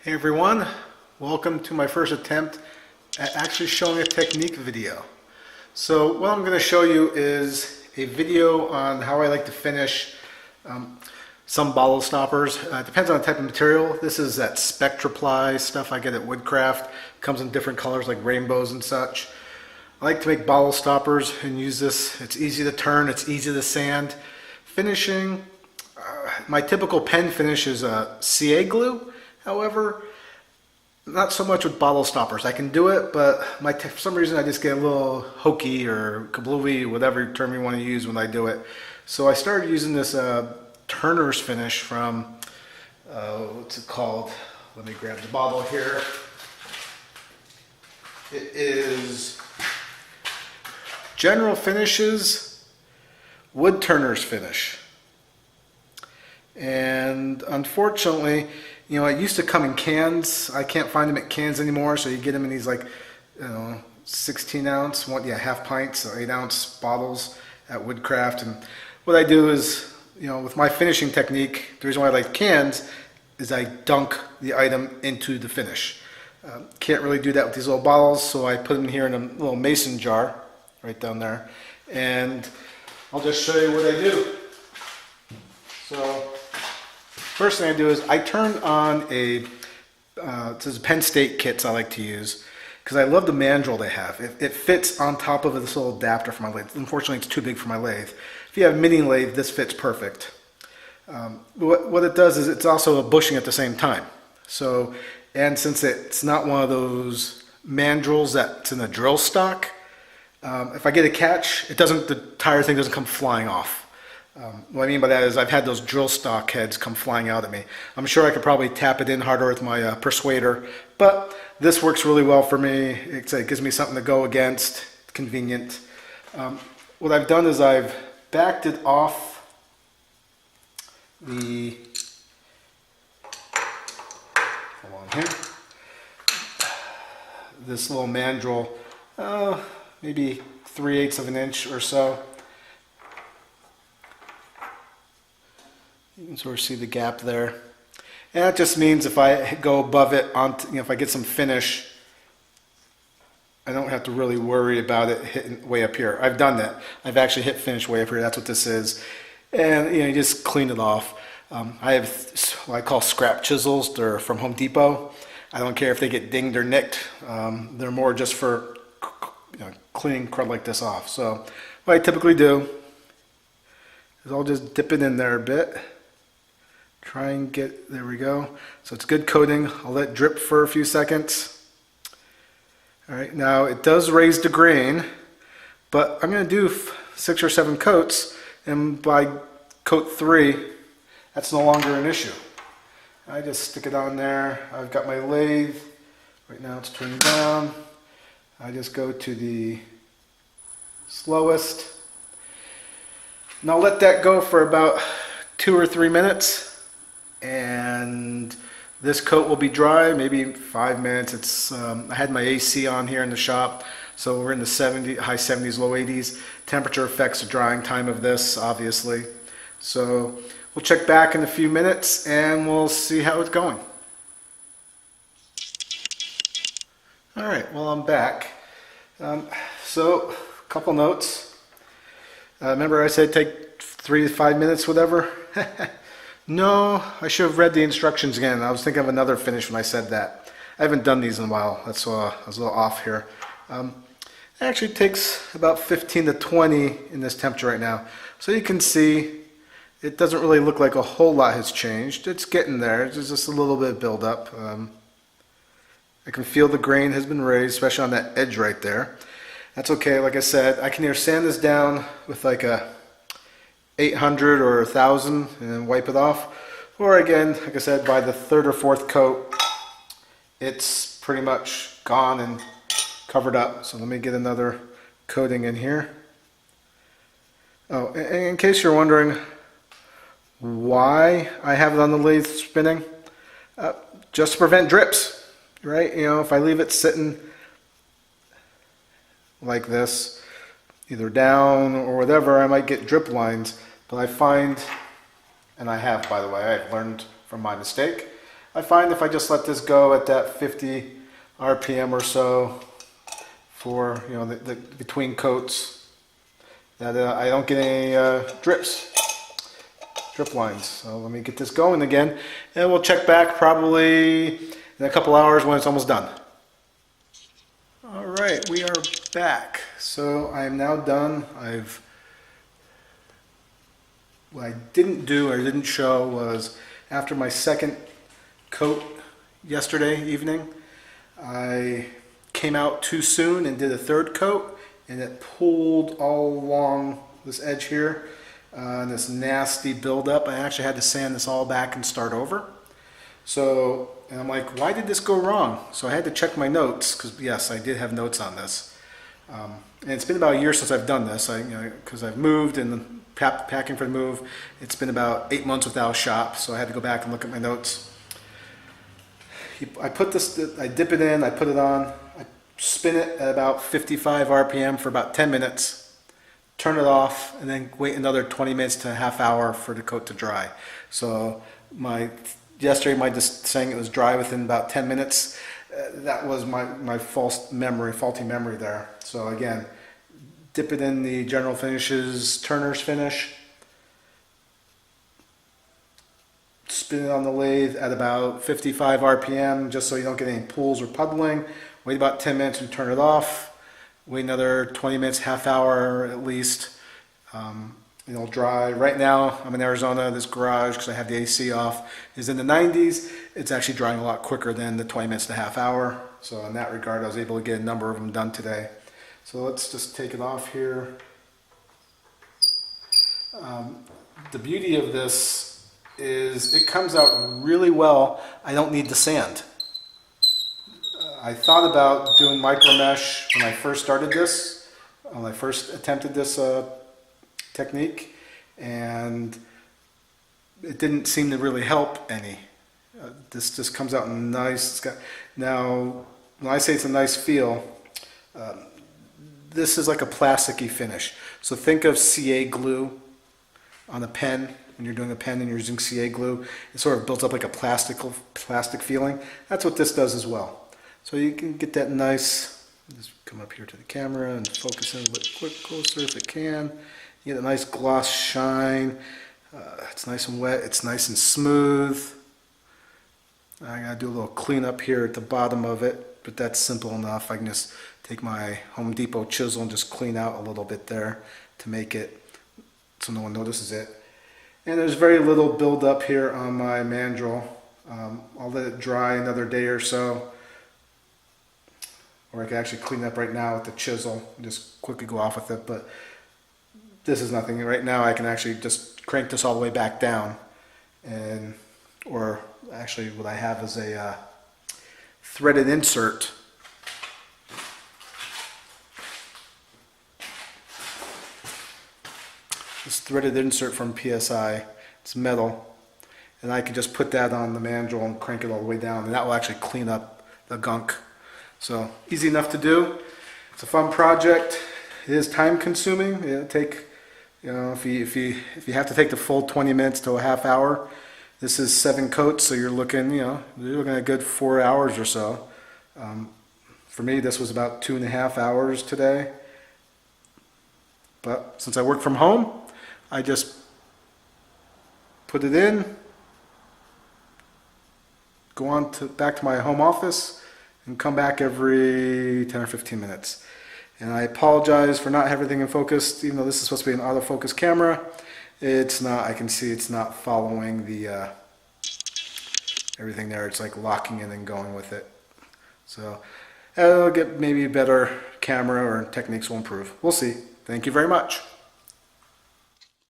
Hey everyone, welcome to my first attempt at actually showing a technique video. So what I'm going to show you is a video on how I like to finish some bottle stoppers. It depends on the type of material. This is that Spectraply stuff I get at Woodcraft. It comes in different colors like rainbows and such. I like to make bottle stoppers and use this. It's easy to turn, it's easy to sand. Finishing, my typical pen finish is CA glue. However, not so much with bottle stoppers. I can do it, but for some reason I just get a little hokey or kablooey, whatever term you want to use when I do it. So I started using this Turner's finish from, what's it called? Let me grab the bottle here. It is General Finishes Wood Turner's Finish. And unfortunately, you know, it used to come in cans. I can't find them at cans anymore, so you get them in these like, 16 ounce, half pints or 8 ounce bottles at Woodcraft. And what I do is, with my finishing technique, the reason why I like cans is I dunk the item into the finish. Can't really do that with these little bottles, so I put them here in a little mason jar right down there. And I'll just show you what I do. So first thing I do is I turn on this is Penn State kits I like to use because I love the mandrel they have. It fits on top of this little adapter for my lathe. Unfortunately, it's too big for my lathe. If you have a mini lathe, this fits perfect. What it does is it's also a bushing at the same time. So, and since it's not one of those mandrels that's in a drill stock, if I get a catch, the tire thing doesn't come flying off. What I mean by that is I've had those drill stock heads come flying out at me. I'm sure I could probably tap it in harder with my persuader, but this works really well for me. It gives me something to go against. It's convenient. What I've done is I've backed it off the, hold on here, this little mandrel, maybe 3/8 of an inch or so. You can sort of see the gap there. And that just means if I go above it, if I get some finish, I don't have to really worry about it hitting way up here. I've done that. I've actually hit finish way up here. That's what this is. And you just clean it off. I have what I call scrap chisels. They're from Home Depot. I don't care if they get dinged or nicked. They're more just for cleaning crud like this off. So what I typically do is I'll just dip it in there a bit. Try and get, there we go. So it's good coating. I'll let it drip for a few seconds. All right, now it does raise the grain, but I'm going to do 6 or 7 coats, and by coat 3, that's no longer an issue. I just stick it on there. I've got my lathe. Right now it's turned down. I just go to the slowest. And I'll let that go for about 2 or 3 minutes. And this coat will be dry, maybe 5 minutes. I had my AC on here in the shop, so we're in the high 70s, low 80s. Temperature affects the drying time of this, obviously. So we'll check back in a few minutes and we'll see how it's going. All right, well, I'm back. So a couple notes. Remember I said take 3 to 5 minutes, whatever? No, I should have read the instructions again. I was thinking of another finish when I said that. I haven't done these in a while. That's why I was a little off here. It actually takes about 15 to 20 in this temperature right now. So you can see it doesn't really look like a whole lot has changed. It's getting there. There's just a little bit of buildup. I can feel the grain has been raised, especially on that edge right there. That's okay. Like I said, I can either sand this down with like a 800 or 1000 and then wipe it off, or again, like I said, by the 3rd or 4th coat it's pretty much gone and covered up. So let me get another coating in here. Oh, in case you're wondering why I have it on the lathe spinning, just to prevent drips, right? If I leave it sitting like this, either down or whatever, I might get drip lines. But I find, and I have, by the way, I've learned from my mistake, I find if I just let this go at that 50 RPM or so for, you know, the between coats, that I don't get any drip lines. So let me get this going again, and we'll check back probably in a couple hours when it's almost done. All right, we are back. So I am now done. What I didn't do or didn't show was after my second coat yesterday evening, I came out too soon and did a third coat, and it pulled all along this edge here, and this nasty buildup. I actually had to sand this all back and start over. So, and I'm like, why did this go wrong? So I had to check my notes, because yes, I did have notes on this. And it's been about a year since I've done this, because I've moved and packing for the move. It's been about 8 months without a shop, so I had to go back and look at my notes. I dip it in, I put it on, I spin it at about 55 RPM for about 10 minutes, turn it off, and then wait another 20 minutes to a half hour for the coat to dry. So yesterday, my just saying it was dry within about 10 minutes, that was my faulty memory there. So again, dip it in the General Finishes Turner's Finish, spin it on the lathe at about 55 RPM just so you don't get any pools or puddling. Wait about 10 minutes and turn it off. Wait another 20 minutes, half hour at least. It'll dry. Right now, I'm in Arizona. This garage, because I have the AC off, is in the 90s. It's actually drying a lot quicker than the 20 minutes to half hour. So in that regard, I was able to get a number of them done today. So let's just take it off here. The beauty of this is it comes out really well. I don't need the sand. I thought about doing micro mesh when I first started this, when I first attempted this technique, and it didn't seem to really help any. This just comes out nice. Now, when I say it's a nice feel, this is like a plasticky finish. So think of CA glue on a pen. When you're doing a pen and you're using CA glue, it sort of builds up like a plastic feeling. That's what this does as well. So you can get that nice, just come up here to the camera and focus in a bit closer if it can. You get a nice gloss shine. It's nice and wet, it's nice and smooth. I gotta do a little cleanup here at the bottom of it, but that's simple enough. I can just take my Home Depot chisel and just clean out a little bit there to make it so no one notices it. And there's very little buildup here on my mandrel. I'll let it dry another day or so, or I can actually clean up right now with the chisel and just quickly go off with it. But this is nothing. Right now I can actually just crank this all the way back down, or actually what I have is a threaded insert. This threaded insert from PSI, it's metal, and I can just put that on the mandrel and crank it all the way down, and that will actually clean up the gunk. So easy enough to do. It's a fun project. It is time consuming. It'll take, if you have to take the full 20 minutes to a half hour. This is 7 coats, so you're looking at a good 4 hours or so. For me, this was about 2.5 hours today. But since I work from home, I just put it in, go on back to my home office, and come back every 10 or 15 minutes. And I apologize for not having everything in focus, even though this is supposed to be an autofocus camera. It's not. I can see it's not following the everything there. It's like locking in and going with it. So it'll get maybe a better camera, or techniques will improve. We'll see. Thank you very much.